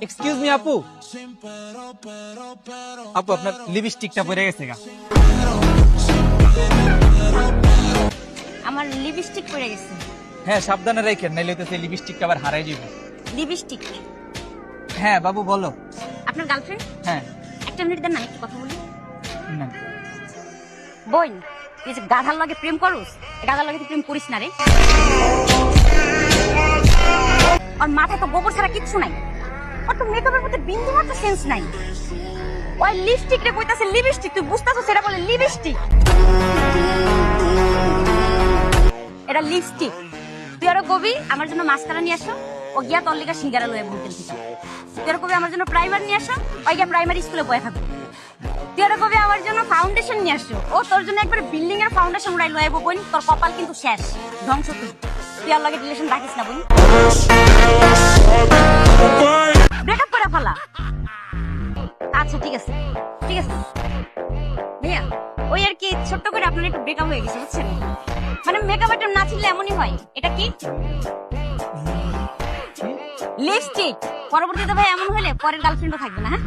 Excuse me আপু, আপু আপনার লিপস্টিকটা পড়ে গেছে গা। আমার লিপস্টিক পড়ে গেছে। হ্যাঁ সাবধানে রাখেন, নাইলে তো সেই লিপস্টিকটা আবার হারাই যাবে। লিপস্টিক? হ্যাঁ বাবু বলো। আপনার গার্লফ্রেন্ড? হ্যাঁ। একটা মিনিট দেন না, একটু কথা বলি। না। বোন, তুই যে গাধার লাগে প্রেম করুস, গাধার লাগে তুই প্রেম করিস না রে। আর মাথায় তো গোবর ছাড়া কিচ্ছু নাই। আর তো মেকআপের মধ্যে বিন্দু মাত্র সেন্স নাই। ওই লিপস্টিক রে কইতাছে লিপস্টিক, তুই বুঝতাছ সেটা বলে লিপস্টিক? এটা লিপস্টিক। তুই আরো কবি আমার জন্য মাস্কারা নিয়ে আসো, ও গিয়া তোর লিগা সিঙ্গারা লয়ে বলতেন। তুই আরো কবি আমার জন্য প্রাইমার নিয়ে আসো, ওই গিয়া প্রাইমারি স্কুলে বয়ে থাকবো। তুই আরো কবি আমার জন্য ফাউন্ডেশন নিয়ে আসো, ও তোর জন্য একবার বিল্ডিং এর ফাউন্ডেশন উড়াই লয়ে বোন। তোর কপাল কিন্তু শেষ, ধ্বংস তুই। তুই আর লাগে রিলেশন রাখিস না বোন, ব্রেকআপ করে ফেলা। আচ্ছা ঠিক আছে ঠিক আছে ভাইয়া, ওই আর কি ছোট্ট করে আপনার একটু ব্রেকআপ হয়ে গেছে বুঝছেন। মানে মেকআপ আইটেম না ছিল এমনই হয়। এটা কি লিপস্টিক? পরবর্তীতে ভাই এমন হলে পরের গার্লফ্রেন্ডও থাকবে না। হ্যাঁ